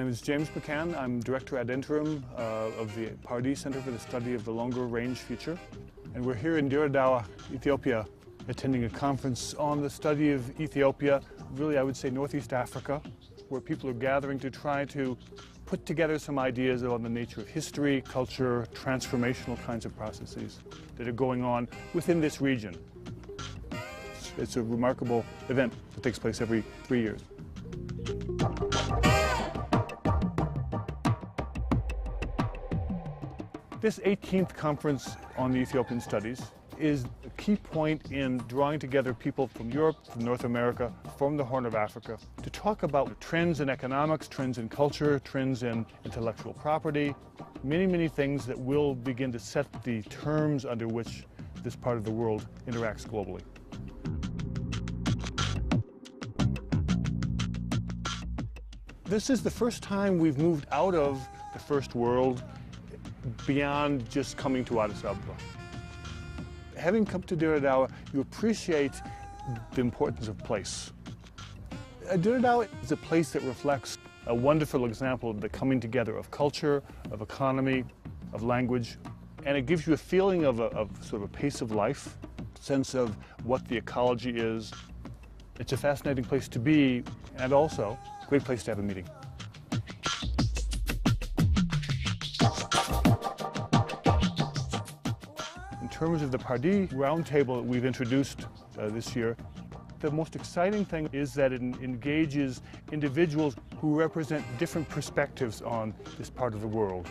name is James McCann. I'm Director ad interim of the Pardee Center for the Study of the Longer Range Future. And we're here in Dire Dawa, Ethiopia, attending a conference on the study of Ethiopia, really I would say Northeast Africa, where people are gathering to try to put together some ideas on the nature of history, culture, transformational kinds of processes that are going on within this region. It's a remarkable event that takes place every 3 years. This 18th conference on the Ethiopian studies is a key point in drawing together people from Europe, from North America, from the Horn of Africa, to talk about trends in economics, trends in culture, trends in intellectual property, many things that will begin to set the terms under which this part of the world interacts globally. This is the first time we've moved out of the first world beyond just coming to Addis Ababa. Having come to Dire Dawa, you appreciate the importance of place. Dire Dawa is a place that reflects a wonderful example of the coming together of culture, of economy, of language, and it gives you a feeling of sort of a pace of life, sense of what the ecology is. It's a fascinating place to be, and also a great place to have a meeting. In terms of the Pardee Roundtable that we've introduced this year, the most exciting thing is that it engages individuals who represent different perspectives on this part of the world.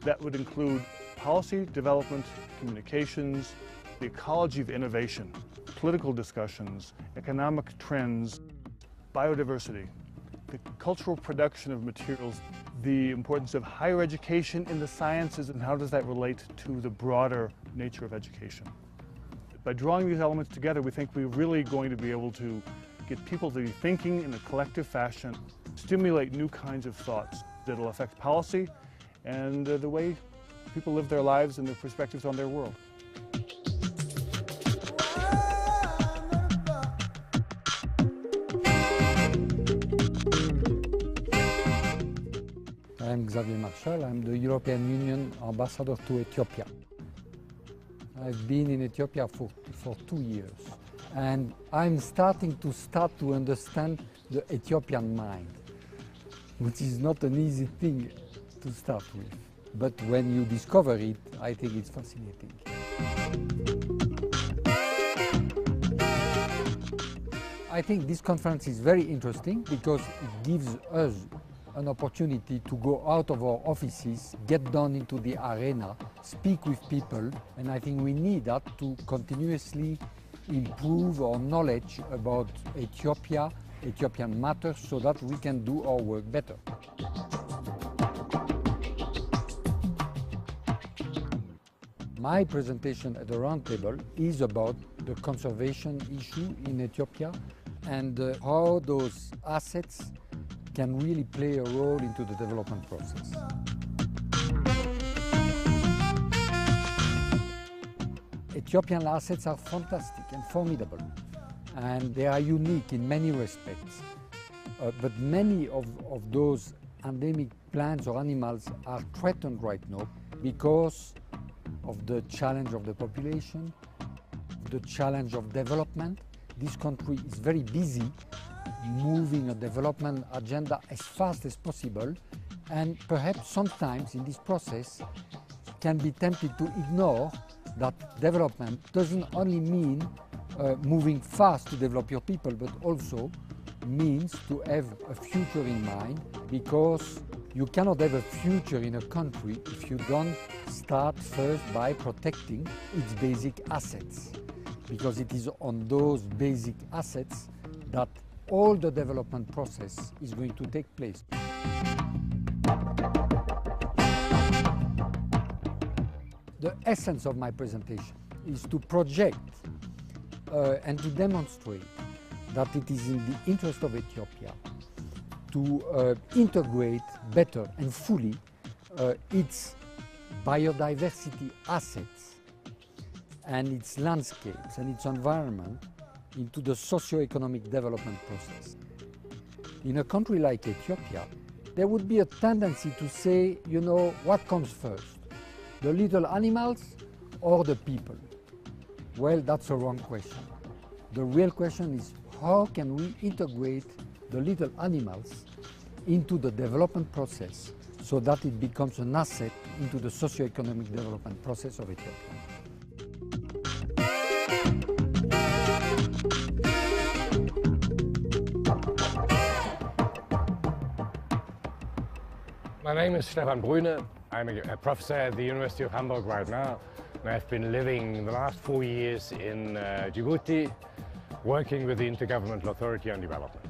That would include policy, development, communications, the ecology of innovation, political discussions, economic trends, biodiversity, the cultural production of materials, the importance of higher education in the sciences, and how does that relate to the broader nature of education. By drawing these elements together, we think we're really going to be able to get people to be thinking in a collective fashion, stimulate new kinds of thoughts that will affect policy and the way people live their lives and their perspectives on their world. I'm Xavier Marshall. I'm the European Union Ambassador to Ethiopia. I've been in Ethiopia for 2 years, and I'm starting to understand the Ethiopian mind, which is not an easy thing to start with. But when you discover it, I think it's fascinating. I think this conference is very interesting because it gives us an opportunity to go out of our offices, get down into the arena, speak with people, and I think we need that to continuously improve our knowledge about Ethiopia, Ethiopian matters, so that we can do our work better. My presentation at the roundtable is about the conservation issue in Ethiopia and how those assets can really play a role into the development process. Ethiopian assets are fantastic and formidable, and they are unique in many respects. But many of those endemic plants or animals are threatened right now because of the challenge of the population, the challenge of development. This country is very busy moving a development agenda as fast as possible, and perhaps sometimes in this process can be tempted to ignore that development doesn't only mean moving fast to develop your people, but also means to have a future in mind, because you cannot have a future in a country if you don't start first by protecting its basic assets, because it is on those basic assets that all the development process is going to take place. The essence of my presentation is to project and to demonstrate that it is in the interest of Ethiopia to integrate better and fully its biodiversity assets and its landscapes and its environment into the socio-economic development process. In a country like Ethiopia, there would be a tendency to say, you know, what comes first, the little animals or the people? Well, that's a wrong question. The real question is, how can we integrate the little animals into the development process so that it becomes an asset into the socio-economic development process of Ethiopia? My name is Stefan Brune. I'm a professor at the University of Hamburg right now. And I've been living the last 4 years in Djibouti, working with the Intergovernmental Authority on Development.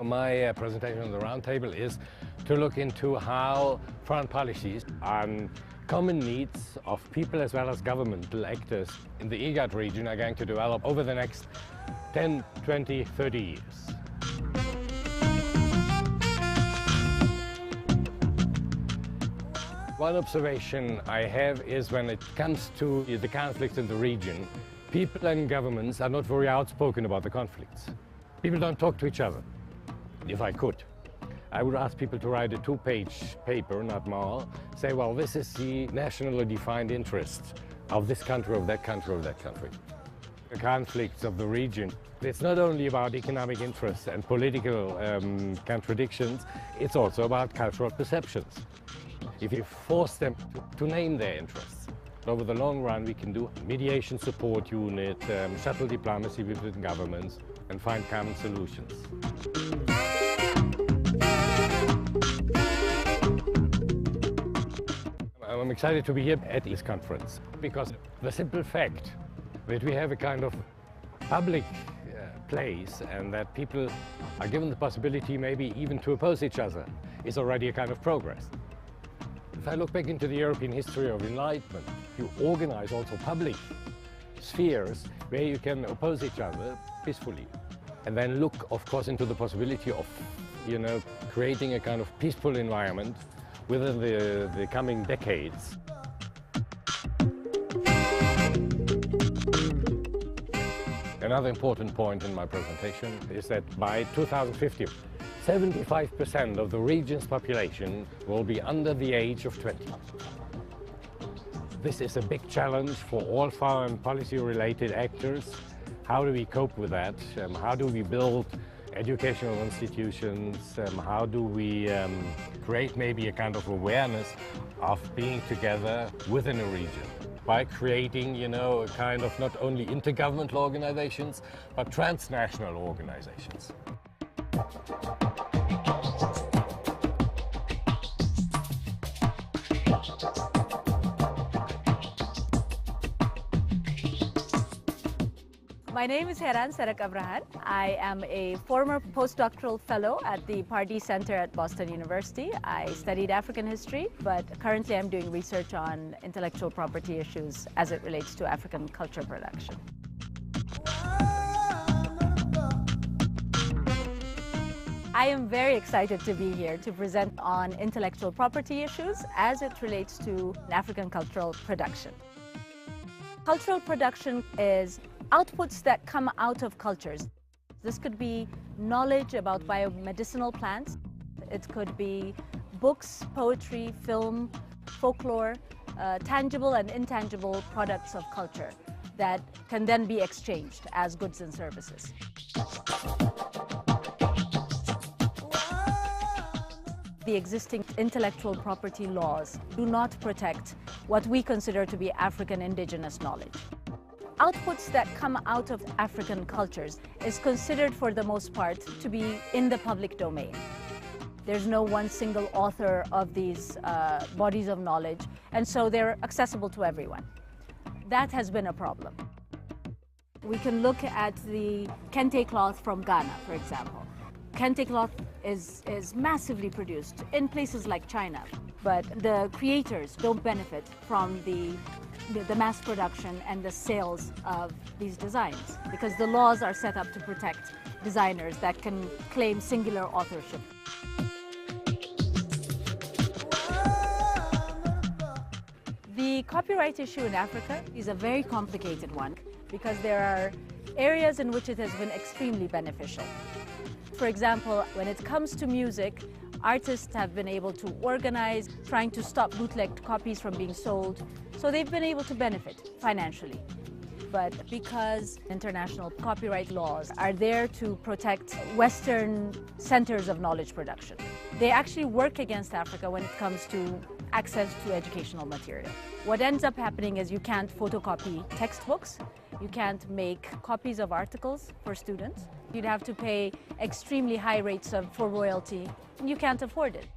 My presentation on the roundtable is to look into how foreign policies on common needs of people as well as governmental actors in the IGAD region are going to develop over the next 10, 20, 30 years. One observation I have is when it comes to the conflicts in the region, people and governments are not very outspoken about the conflicts. People don't talk to each other. If I could, I would ask people to write a 2-page paper, not more, say, well, this is the nationally defined interest of this country, of that country, of that country. The conflicts of the region, it's not only about economic interests and political contradictions, it's also about cultural perceptions. If you force them to name their interests, over the long run we can do mediation support unit, shuttle diplomacy within governments, and find common solutions. I'm excited to be here at this conference because the simple fact that we have a kind of public place and that people are given the possibility maybe even to oppose each other is already a kind of progress. If I look back into the European history of enlightenment, you organize also public spheres where you can oppose each other peacefully. And then look, of course, into the possibility of, you know, creating a kind of peaceful environment within the coming decades. Another important point in my presentation is that by 2050, 75% of the region's population will be under the age of 20. This is a big challenge for all foreign policy-related actors. How do we cope with that? How do we build educational institutions? How do we create maybe a kind of awareness of being together within a region? By creating, you know, a kind of not only intergovernmental organizations, but transnational organizations. My name is Heran Serak Abrahan. I am a former postdoctoral fellow at the Pardee Center at Boston University. I studied African history, but currently I'm doing research on intellectual property issues as it relates to African culture production. I am very excited to be here to present on intellectual property issues as it relates to African cultural production. Cultural production is outputs that come out of cultures. This could be knowledge about biomedicinal plants. It could be books, poetry, film, folklore, tangible and intangible products of culture that can then be exchanged as goods and services. The existing intellectual property laws do not protect what we consider to be African indigenous knowledge. Outputs that come out of African cultures is considered for the most part to be in the public domain. There's no one single author of these bodies of knowledge, and so they're accessible to everyone. That has been a problem. We can look at the kente cloth from Ghana, for example. Kente cloth is massively produced in places like China, but the creators don't benefit from the mass production and the sales of these designs because the laws are set up to protect designers that can claim singular authorship. The copyright issue in Africa is a very complicated one because there are areas in which it has been extremely beneficial. For example, when it comes to music, artists have been able to organize, trying to stop bootlegged copies from being sold, so they've been able to benefit financially. But because international copyright laws are there to protect Western centers of knowledge production, they actually work against Africa when it comes to access to educational material. What ends up happening is you can't photocopy textbooks, you can't make copies of articles for students, you'd have to pay extremely high rates for royalty, and you can't afford it.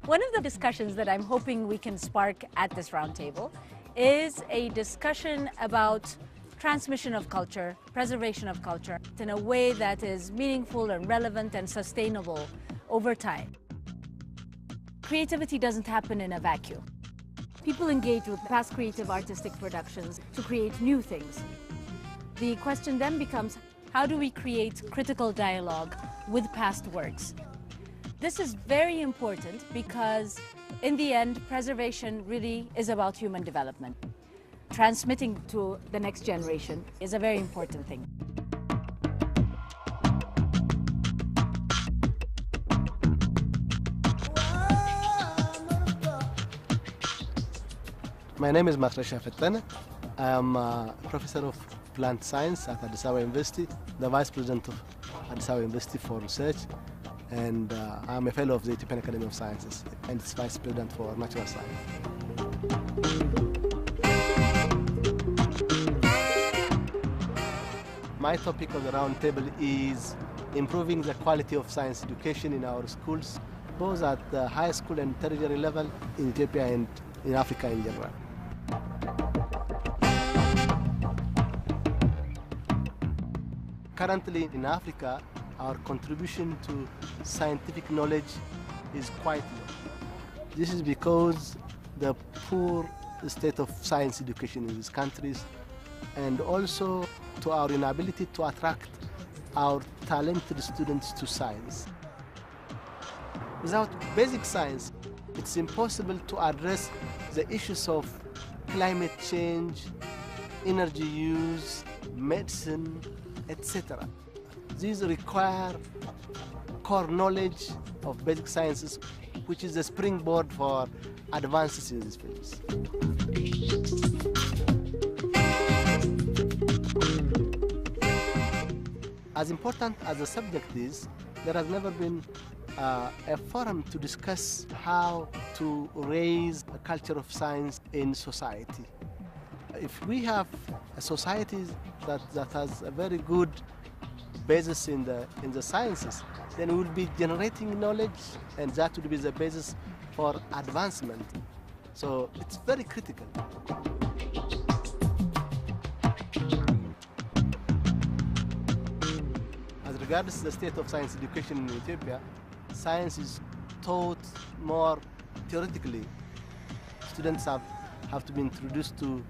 One of the discussions that I'm hoping we can spark at this roundtable is a discussion about transmission of culture, preservation of culture, in a way that is meaningful and relevant and sustainable over time. Creativity doesn't happen in a vacuum. People engage with past creative artistic productions to create new things. The question then becomes, how do we create critical dialogue with past works? This is very important because, in the end, preservation really is about human development. Transmitting to the next generation is a very important thing. My name is Makhresha Fettana. I am a professor of plant science at Addis Ababa University, the vice president of Addis Ababa University for research, and I'm a fellow of the Ethiopian Academy of Sciences and its vice president for natural science. My topic of the roundtable is improving the quality of science education in our schools, both at the high school and tertiary level in Ethiopia and in Africa in general. Currently in Africa, our contribution to scientific knowledge is quite low. This is because the poor state of science education in these countries, and also to our inability to attract our talented students to science. Without basic science, it's impossible to address the issues of climate change, energy use, medicine, etc. These require core knowledge of basic sciences, which is a springboard for advances in these fields. As important as the subject is, there has never been a forum to discuss how to raise a culture of science in society. If we have a society that has a very good basis in the sciences, then we will be generating knowledge, and that will be the basis for advancement. So it's very critical. As regards the state of science education in Ethiopia, science is taught more theoretically. Students have to be introduced to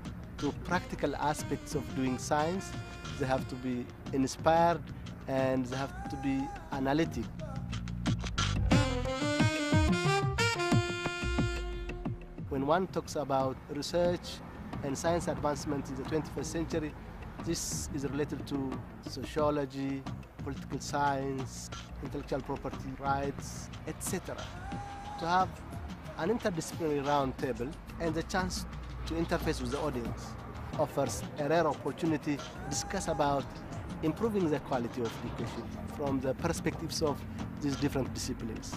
practical aspects of doing science. They have to be inspired, and they have to be analytic. When one talks about research and science advancement in the 21st century, this is related to sociology, political science, intellectual property rights, etc. To have an interdisciplinary roundtable and the chance to interface with the audience offers a rare opportunity to discuss about improving the quality of education from the perspectives of these different disciplines.